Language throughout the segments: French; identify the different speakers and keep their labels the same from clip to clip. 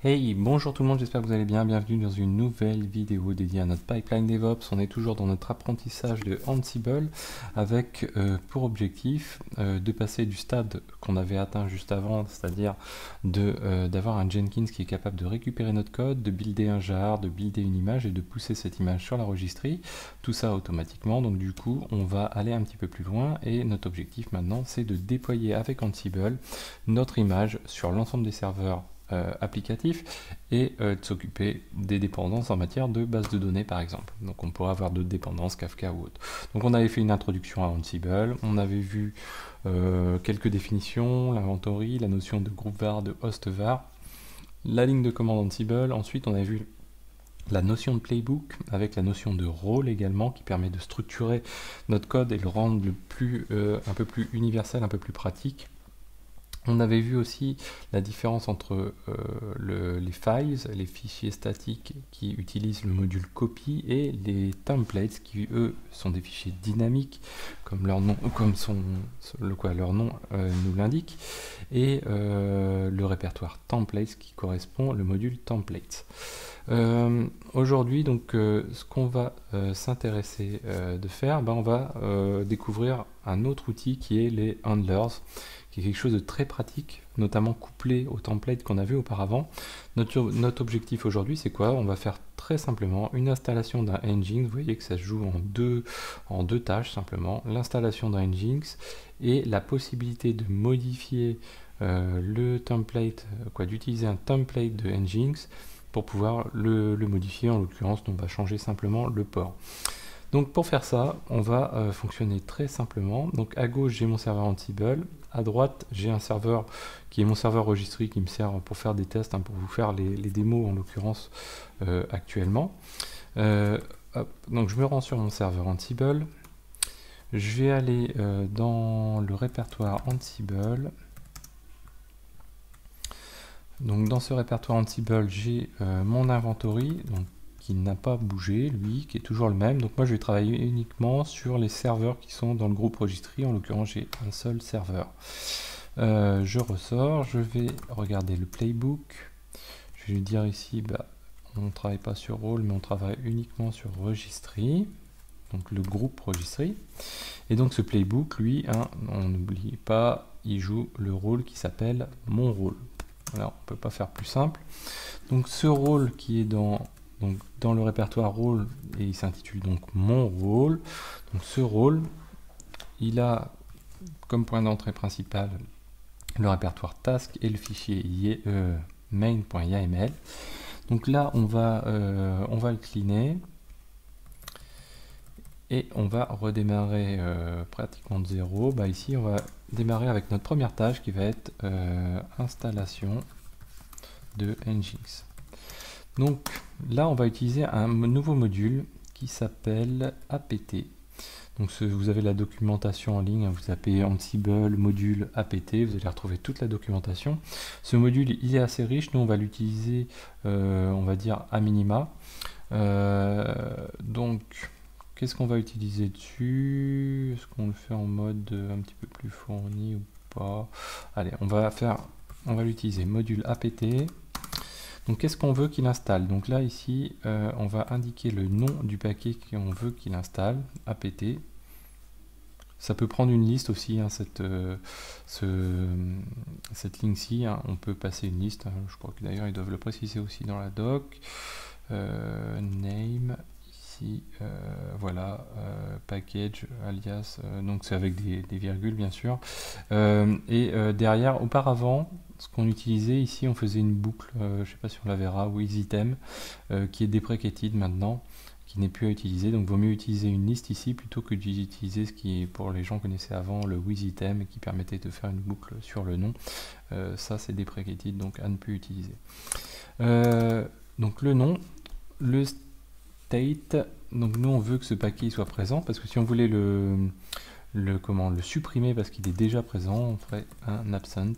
Speaker 1: Hey, bonjour tout le monde, j'espère que vous allez bien. Bienvenue dans une nouvelle vidéo dédiée à notre pipeline DevOps. On est toujours dans notre apprentissage de Ansible avec pour objectif de passer du stade qu'on avait atteint juste avant, c'est-à-dire d'avoir un Jenkins qui est capable de récupérer notre code, de builder un jar, de builder une image et de pousser cette image sur la registrie, tout ça automatiquement. Donc du coup, on va aller un petit peu plus loin et notre objectif maintenant, c'est de déployer avec Ansible notre image sur l'ensemble des serveurs applicatif et de s'occuper des dépendances en matière de base de données par exemple. Donc on pourrait avoir d'autres dépendances, Kafka ou autre. Donc on avait fait une introduction à Ansible, on avait vu quelques définitions, l'inventory, la notion de groupe var, de host var, la ligne de commande Ansible, ensuite on avait vu la notion de playbook avec la notion de rôle également qui permet de structurer notre code et le rendre un peu plus universel, un peu plus pratique. On avait vu aussi la différence entre les files, les fichiers statiques qui utilisent le module copy et les templates qui eux sont des fichiers dynamiques comme leur nom, leur nom nous l'indique, et le répertoire templates qui correspond au module templates. Aujourd'hui, donc, ce qu'on va s'intéresser de faire, on va découvrir un autre outil qui est les handlers, qui est quelque chose de très pratique, notamment couplé au template qu'on a vu auparavant. Notre objectif aujourd'hui, c'est quoi? On va faire très simplement une installation d'un Nginx. Vous voyez que ça se joue en deux tâches simplement. L'installation d'un Nginx et la possibilité de modifier le template, d'utiliser un template de Nginx pour pouvoir le modifier. En l'occurrence, on va changer simplement le port. Donc pour faire ça, on va fonctionner très simplement. Donc à gauche, j'ai mon serveur Ansible. À droite, j'ai un serveur qui est mon serveur registry qui me sert pour faire des tests, pour vous faire les démos en l'occurrence actuellement. Donc je me rends sur mon serveur Ansible. Je vais aller dans le répertoire Ansible. Donc dans ce répertoire Ansible, j'ai mon inventory, donc qui n'a pas bougé, lui, qui est toujours le même. Donc moi je vais travailler uniquement sur les serveurs qui sont dans le groupe registry. En l'occurrence, j'ai un seul serveur. Je ressors, je vais regarder le playbook. Je vais lui dire ici, on ne travaille pas sur rôle, mais on travaille uniquement sur registry. Donc le groupe registry. Et donc ce playbook, lui, on n'oublie pas, il joue le rôle qui s'appelle mon rôle. Voilà, on ne peut pas faire plus simple. Donc ce rôle qui est dans le répertoire rôle, et il s'intitule donc mon rôle. Donc ce rôle, il a comme point d'entrée principal le répertoire task et le fichier main.yml. Donc là, on va le cleaner et on va redémarrer pratiquement de zéro. Ici, on va démarrer avec notre première tâche qui va être installation de Nginx. Donc là, on va utiliser un nouveau module qui s'appelle apt. Donc vous avez la documentation en ligne, vous tapez Ansible module apt, vous allez retrouver toute la documentation. Ce module, il est assez riche, nous on va l'utiliser, on va dire à minima. Donc, qu'est-ce qu'on va utiliser dessus? Est-ce qu'on le fait en mode un petit peu plus fourni ou pas? Allez, on va l'utiliser module apt. Donc qu'est-ce qu'on veut qu'il installe? Donc là ici on va indiquer le nom du paquet qu'on veut qu'il installe, apt. Ça peut prendre une liste aussi, cette ligne-ci, on peut passer une liste, je crois que d'ailleurs ils doivent le préciser aussi dans la doc. Name, ici, voilà, package, alias, donc c'est avec des virgules bien sûr. Derrière, auparavant, ce qu'on utilisait ici, on faisait une boucle, je ne sais pas si on la verra, withitem, qui est deprecated maintenant, qui n'est plus à utiliser. Donc vaut mieux utiliser une liste ici plutôt que d'utiliser ce qui, pour les gens connaissaient avant, le withitem, qui permettait de faire une boucle sur le nom. Ça c'est deprecated, donc à ne plus utiliser. Donc le nom, le state, donc nous on veut que ce paquet soit présent, parce que si on voulait le supprimer parce qu'il est déjà présent, on ferait un absent.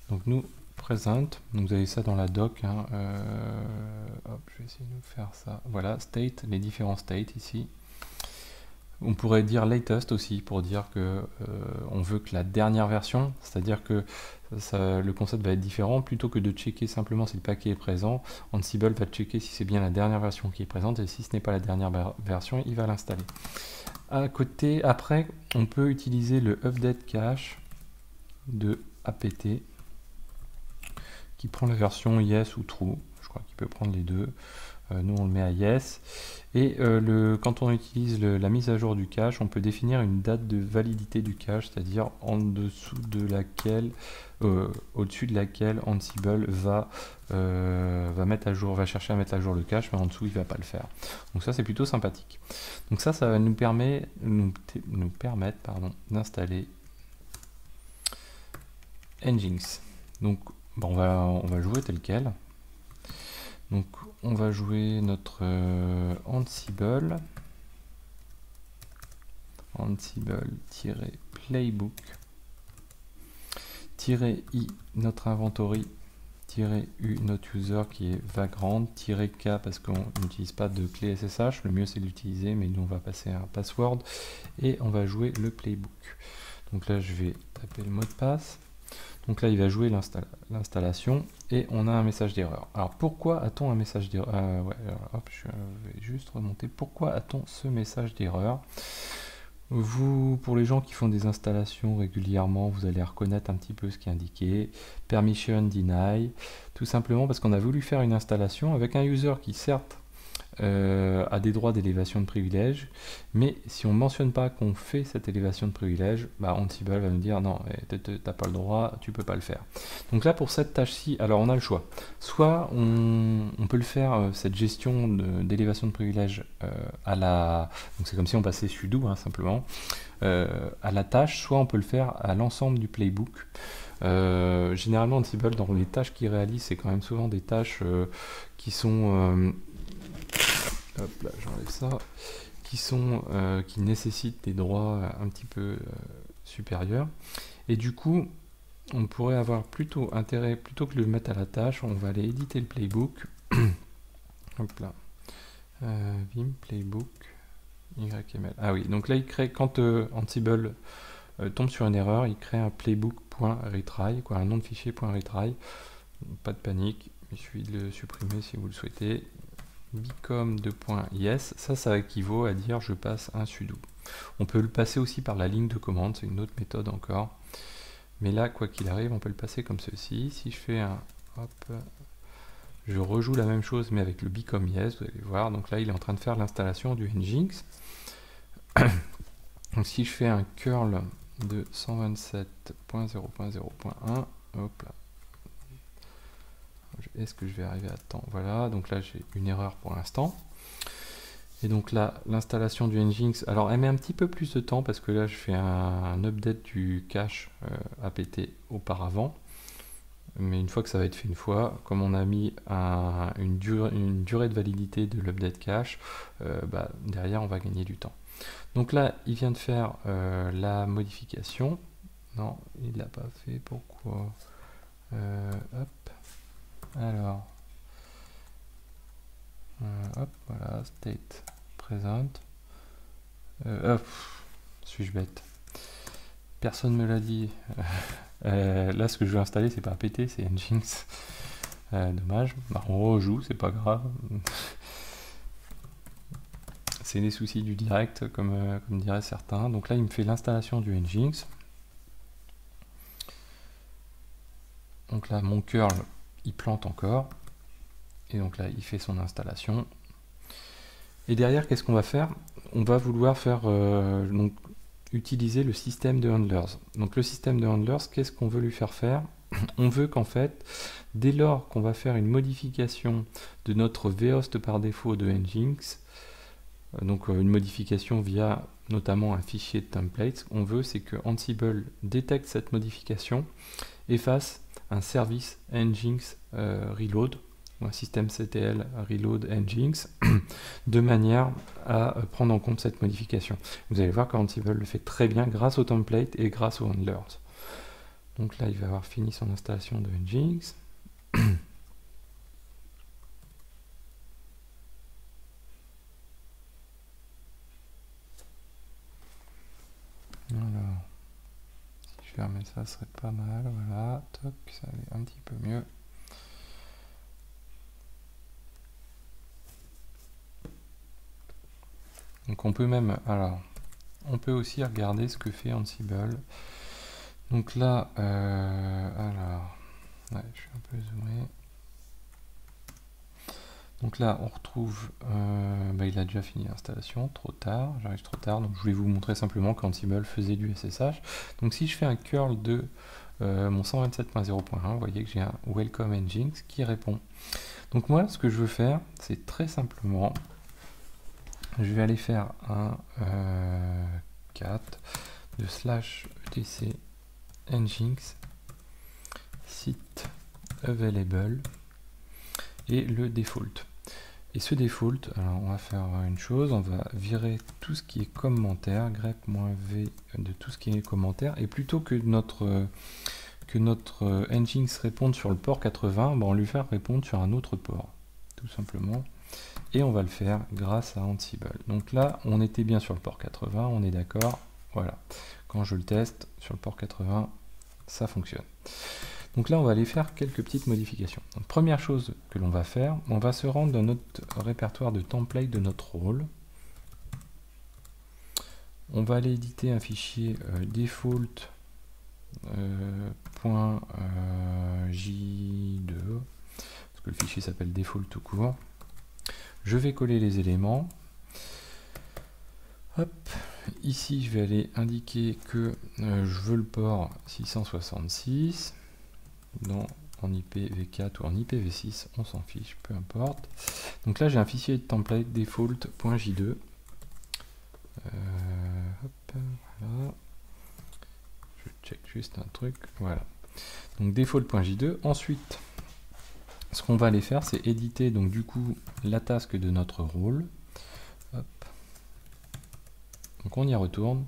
Speaker 1: Donc nous, present, donc vous avez ça dans la doc, hop, je vais essayer de faire ça, voilà, state, les différents states ici, On pourrait dire latest aussi pour dire que on veut que la dernière version, c'est-à-dire que le concept va être différent. Plutôt que de checker simplement si le paquet est présent, Ansible va checker si c'est bien la dernière version qui est présente, et si ce n'est pas la dernière version, il va l'installer. À côté, après, on peut utiliser le update cache de apt qui prend la version yes ou true. Je crois qu'il peut prendre les deux. Nous on le met à yes, et quand on utilise la mise à jour du cache, on peut définir une date de validité du cache, c'est-à-dire en dessous de laquelle, au-dessus de laquelle Ansible va mettre à jour, va chercher à mettre à jour le cache, mais en dessous il va pas le faire. Donc ça c'est plutôt sympathique. Donc ça va nous permettre d'installer Nginx. Donc bon, on va jouer tel quel. Donc on va jouer notre Ansible playbook -i notre inventory -u notre user qui est vagrant -k parce qu'on n'utilise pas de clé SSH, le mieux c'est de l'utiliser, mais nous on va passer un password et on va jouer le playbook. Donc là je vais taper le mot de passe. Donc là, il va jouer l'installation et on a un message d'erreur. Alors pourquoi a-t-on un message d'erreur? Je vais juste remonter. Pourquoi a-t-on ce message d'erreur? Pour les gens qui font des installations régulièrement, vous allez reconnaître un petit peu ce qui est indiqué. Permission deny, tout simplement parce qu'on a voulu faire une installation avec un user qui certes a des droits d'élévation de privilèges, mais si on ne mentionne pas qu'on fait cette élévation de privilèges, Ansible va nous dire non, t'as pas le droit, tu peux pas le faire. Donc là pour cette tâche-ci, alors on a le choix. Soit on peut le faire, cette gestion d'élévation de privilèges donc c'est comme si on passait sudo simplement, à la tâche, soit on peut le faire à l'ensemble du playbook. Généralement Ansible dans les tâches qu'il réalise, c'est quand même souvent des tâches qui sont hop là, j'enlève ça, qui nécessitent des droits un petit peu supérieurs. Et du coup, on pourrait avoir plutôt intérêt, plutôt que de le mettre à la tâche, on va aller éditer le playbook. Hop là. Vim playbook YML. Ah oui, donc là il crée, quand Ansible tombe sur une erreur, il crée un playbook.retry, un nom de fichier .retry. Pas de panique, il suffit de le supprimer si vous le souhaitez. Become de .yes, ça équivaut à dire je passe un sudo. On peut le passer aussi par la ligne de commande, c'est une autre méthode encore. Mais là, quoi qu'il arrive, on peut le passer comme ceci. Si je fais un hop, je rejoue la même chose mais avec le become yes, vous allez voir. Donc là, il est en train de faire l'installation du Nginx. Donc si je fais un curl de 127.0.0.1, hop là. Est-ce que je vais arriver à temps? Voilà, donc là j'ai une erreur pour l'instant. Et donc là, l'installation du Nginx, alors elle met un petit peu plus de temps parce que là je fais un update du cache apt auparavant. Mais une fois que ça va être fait une fois, comme on a mis une durée de validité de l'update cache, derrière on va gagner du temps. Donc là, il vient de faire la modification. Non, il l'a pas fait, pourquoi? Hop. Alors, hop, voilà, state present. Suis-je bête? Personne me l'a dit. Là, ce que je vais installer, c'est pas apt, c'est Nginx. Dommage. On rejoue, c'est pas grave. C'est les soucis du direct, comme diraient certains. Donc là, il me fait l'installation du Nginx. Donc là, mon curl, il plante encore. Et donc là, il fait son installation. Et derrière, qu'est-ce qu'on va faire? On va vouloir faire utiliser le système de handlers. Donc le système de handlers, qu'est-ce qu'on veut lui faire faire? On veut qu'en fait, dès lors qu'on va faire une modification de notre vhost par défaut de Nginx, donc une modification via notamment un fichier de templates, on veut c'est que Ansible détecte cette modification et fasse un service Nginx reload, ou un système CTL reload Nginx, de manière à prendre en compte cette modification. Vous allez voir qu'Ansible le fait très bien grâce au template et grâce aux handlers. Donc là, il va avoir fini son installation de Nginx. ça serait pas mal, voilà, toc, ça allait un petit peu mieux. Donc on peut même, alors, on peut aussi regarder ce que fait Ansible. Donc là, alors, ouais, je suis un peu zoomé. Donc là, on retrouve, il a déjà fini l'installation, trop tard, j'arrive trop tard, donc je voulais vous montrer simplement qu'Ansible faisait du SSH. Donc si je fais un curl de mon 127.0.1, vous voyez que j'ai un Welcome Nginx qui répond. Donc moi, ce que je veux faire, c'est très simplement, je vais aller faire un cat de /etc nginx site available et le default. Et ce default, alors on va faire une chose, on va virer tout ce qui est commentaire, grep-v de tout ce qui est commentaire, et plutôt que notre Nginx réponde sur le port 80, on lui faire répondre sur un autre port, tout simplement. Et on va le faire grâce à Ansible. Donc là, on était bien sur le port 80, on est d'accord, voilà. Quand je le teste sur le port 80, ça fonctionne. Donc là, on va aller faire quelques petites modifications. Donc, première chose que l'on va faire, on va se rendre dans notre répertoire de template de notre rôle. On va aller éditer un fichier default .j2, parce que le fichier s'appelle default tout court. Je vais coller les éléments. Hop. Ici, je vais aller indiquer que je veux le port 666. En IPv4 ou en IPv6, on s'en fiche, peu importe. Donc là, j'ai un fichier de template default.j2. Voilà. Je check juste un truc. Voilà. Donc default.j2. Ensuite, ce qu'on va aller faire, c'est éditer donc du coup la task de notre rôle. Hop. Donc on y retourne.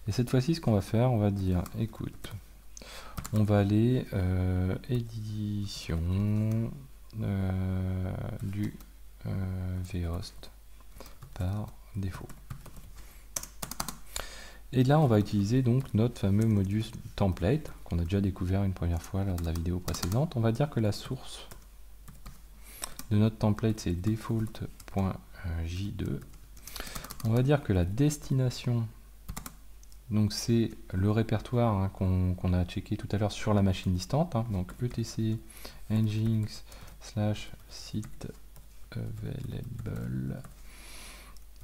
Speaker 1: Et cette fois-ci, ce qu'on va faire, on va dire, écoute, on va aller édition du vhost par défaut. Et là, on va utiliser donc notre fameux module template qu'on a déjà découvert une première fois lors de la vidéo précédente. On va dire que la source de notre template c'est default.j2. On va dire que la destination, donc c'est le répertoire hein, qu'on a checké tout à l'heure sur la machine distante, hein, donc etc nginx /site available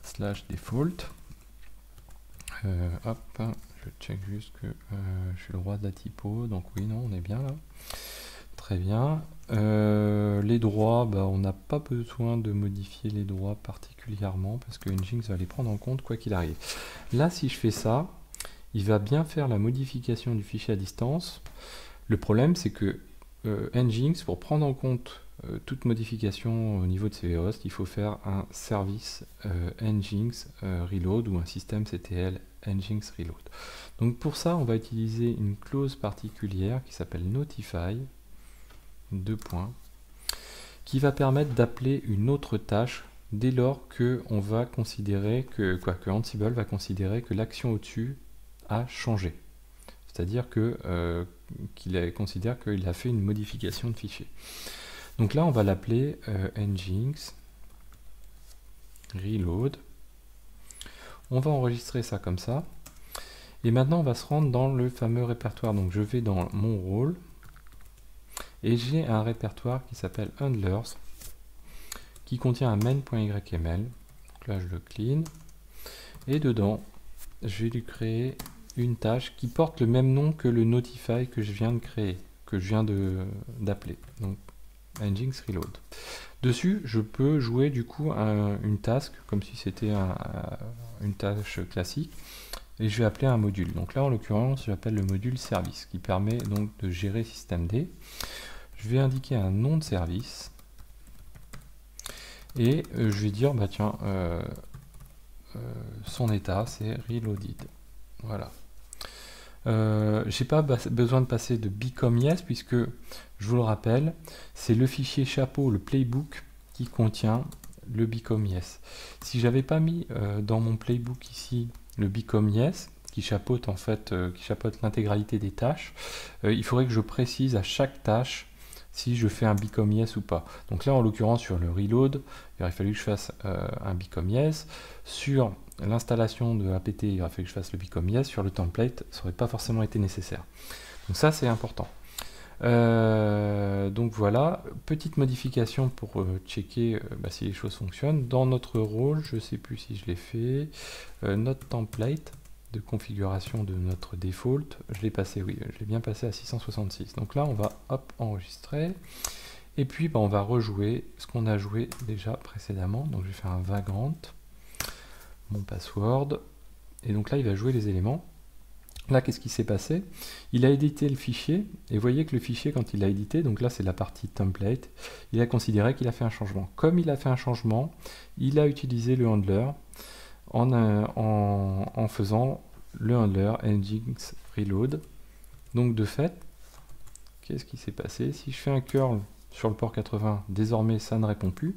Speaker 1: /default. Hop, je check juste que je suis le roi de la typo, donc oui, non, on est bien là. Très bien. Les droits, on n'a pas besoin de modifier les droits particulièrement parce que Nginx va les prendre en compte quoi qu'il arrive. Là, si je fais ça, il va bien faire la modification du fichier à distance. Le problème, c'est que Nginx, pour prendre en compte toute modification au niveau de CVhost, il faut faire un service Nginx reload ou un système CTL Nginx reload. Donc pour ça, on va utiliser une clause particulière qui s'appelle notify, qui va permettre d'appeler une autre tâche dès lors que on va considérer que Ansible va considérer que l'action au-dessus a changé. C'est-à-dire que qu'il considère qu'il a fait une modification de fichier. Donc là, on va l'appeler Nginx reload. On va enregistrer ça comme ça. Et maintenant, on va se rendre dans le fameux répertoire. Donc je vais dans mon rôle. Et j'ai un répertoire qui s'appelle handlers, qui contient un main.yml. Donc là, je le clean. Et dedans, je vais lui créer une tâche qui porte le même nom que le notify que je viens de créer, que je viens d'appeler. Donc, Nginx reload. Dessus, je peux jouer du coup une task, comme si c'était une tâche classique, et je vais appeler un module. Donc là, en l'occurrence, j'appelle le module service, qui permet donc de gérer systemd. Je vais indiquer un nom de service, et je vais dire, tiens, son état, c'est reloaded. Voilà. J'ai pas besoin de passer de become yes puisque, je vous le rappelle, c'est le fichier chapeau, le playbook qui contient le become yes. Si j'avais pas mis dans mon playbook ici le become yes, qui chapeaute en fait, qui chapeaute l'intégralité des tâches, il faudrait que je précise à chaque tâche si je fais un become yes ou pas. Donc là, en l'occurrence, sur le reload, il aurait fallu que je fasse un become yes. Sur l'installation de apt, il aurait fallu que je fasse le become yes. Sur le template, ça n'aurait pas forcément été nécessaire. Donc ça, c'est important. Donc voilà, petite modification pour checker si les choses fonctionnent. Dans notre rôle, je ne sais plus si je l'ai fait, notre template de configuration de notre default, je l'ai passé, oui, je l'ai bien passé à 666. Donc là, on va enregistrer, et puis on va rejouer ce qu'on a joué déjà précédemment. Donc je vais faire un vagrant, mon password, et donc là, il va jouer les éléments. Là, qu'est-ce qui s'est passé? Il a édité le fichier, et vous voyez que le fichier, quand il l'a édité, donc là c'est la partie template, il a considéré qu'il a fait un changement. Comme il a fait un changement, il a utilisé le handler en faisant le handler nginx reload. Donc de fait, qu'est-ce qui s'est passé? Si je fais un curl sur le port 80, désormais ça ne répond plus.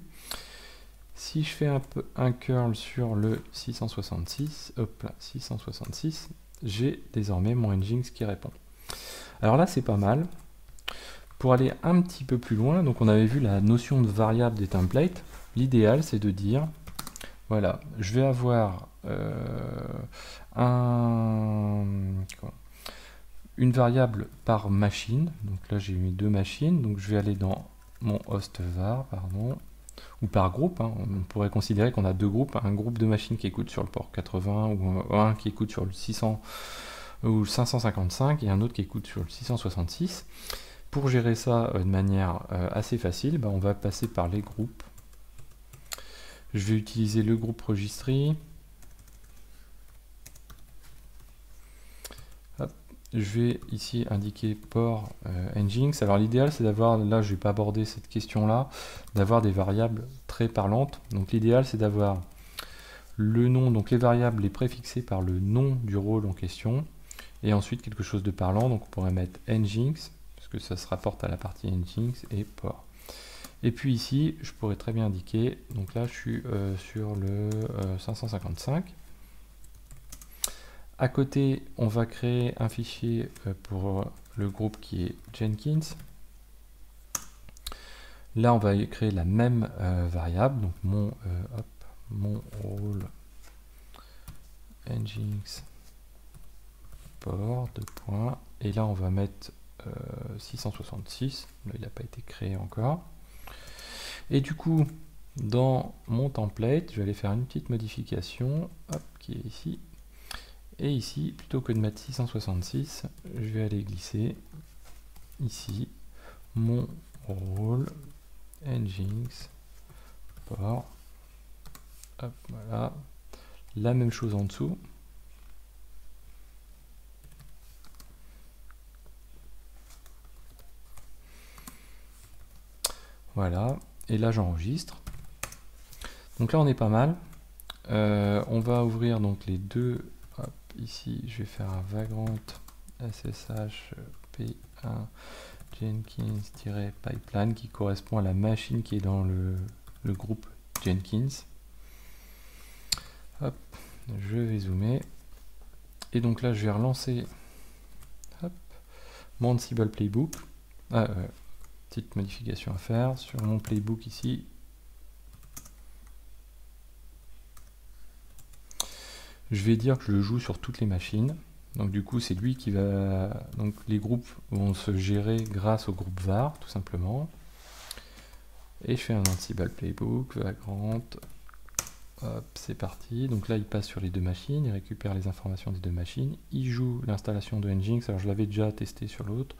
Speaker 1: Si je fais un curl sur le 666, hop là, 666, j'ai désormais mon nginx qui répond. Alors là, c'est pas mal. Pour aller un petit peu plus loin, donc on avait vu la notion de variable des templates. L'idéal, c'est de dire, voilà, je vais avoir une variable par machine. Donc là, j'ai mis 2 machines. Donc je vais aller dans mon host var, pardon, ou par groupe. On pourrait considérer qu'on a 2 groupes, un groupe de machines qui écoute sur le port 80 ou un qui écoute sur le 600 ou le 555 et un autre qui écoute sur le 666. Pour gérer ça de manière assez facile, on va passer par les groupes. Je vais utiliser le groupe registry. Hop. Je vais ici indiquer port nginx. Alors l'idéal c'est d'avoir, là je ne vais pas aborder cette question là, d'avoir des variables très parlantes. Donc l'idéal c'est d'avoir le nom, donc les variables les préfixées par le nom du rôle en question, et ensuite quelque chose de parlant, donc on pourrait mettre nginx, parce que ça se rapporte à la partie nginx, et port. Et puis ici, je pourrais très bien indiquer, donc là je suis sur le 555. À côté, on va créer un fichier pour le groupe qui est Jenkins. Là, on va créer la même variable, donc mon rôle nginx port, 2 points, et là on va mettre 666, là il n'a pas été créé encore. Et du coup, dans mon template, je vais aller faire une petite modification, hop, qui est ici. Et ici, plutôt que de mettre 666, je vais aller glisser ici mon rôle nginx port. Hop, voilà. La même chose en dessous. Voilà. Et là, j'enregistre. Donc là, on est pas mal. On va ouvrir donc les deux. Hop, ici, je vais faire un vagrant ssh p1 jenkins-pipeline qui correspond à la machine qui est dans le groupe Jenkins. Hop, je vais zoomer. Et donc là, je vais relancer mon Ansible Playbook. Petite modification à faire sur mon Playbook ici. Je vais dire que je le joue sur toutes les machines. Donc du coup, c'est lui qui va... Donc les groupes vont se gérer grâce au groupe var, tout simplement. Et je fais un Ansible Playbook, vagrant. Hop, c'est parti. Donc là, il passe sur les deux machines, il récupère les informations des deux machines, il joue l'installation de nginx. Alors je l'avais déjà testé sur l'autre.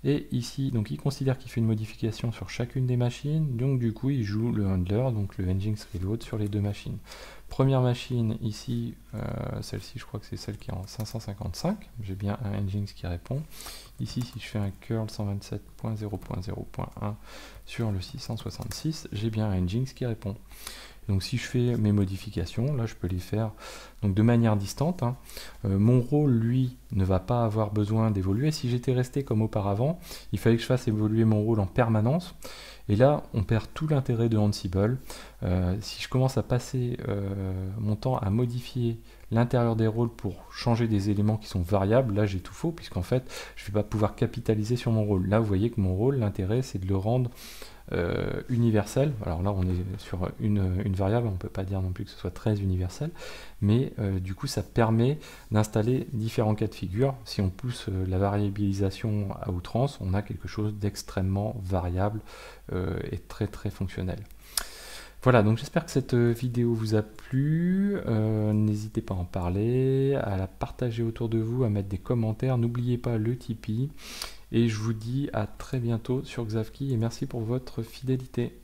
Speaker 1: Et ici, donc il considère qu'il fait une modification sur chacune des machines. Donc du coup, il joue le handler, donc le nginx reload sur les deux machines. Première machine ici, celle-ci, je crois que c'est celle qui est en 555. J'ai bien un nginx qui répond. Ici, si je fais un curl 127.0.0.1 sur le 666, j'ai bien un nginx qui répond. Donc si je fais mes modifications, là je peux les faire donc de manière distante, hein. Mon rôle, lui, ne va pas avoir besoin d'évoluer. Si j'étais resté comme auparavant, il fallait que je fasse évoluer mon rôle en permanence. Et là, on perd tout l'intérêt de Ansible. Si je commence à passer mon temps à modifier l'intérieur des rôles pour changer des éléments qui sont variables, là j'ai tout faux, puisqu'en fait, je ne vais pas pouvoir capitaliser sur mon rôle. Là, vous voyez que mon rôle, l'intérêt, c'est de le rendre universel. Alors là, on est sur une variable, on ne peut pas dire non plus que ce soit très universel, mais du coup, ça permet d'installer différents cas de figure. Si on pousse la variabilisation à outrance, on a quelque chose d'extrêmement variable et très très fonctionnel. Voilà, donc j'espère que cette vidéo vous a plu. N'hésitez pas à en parler, à la partager autour de vous, à mettre des commentaires. N'oubliez pas le Tipeee. Et je vous dis à très bientôt sur Xavki et merci pour votre fidélité.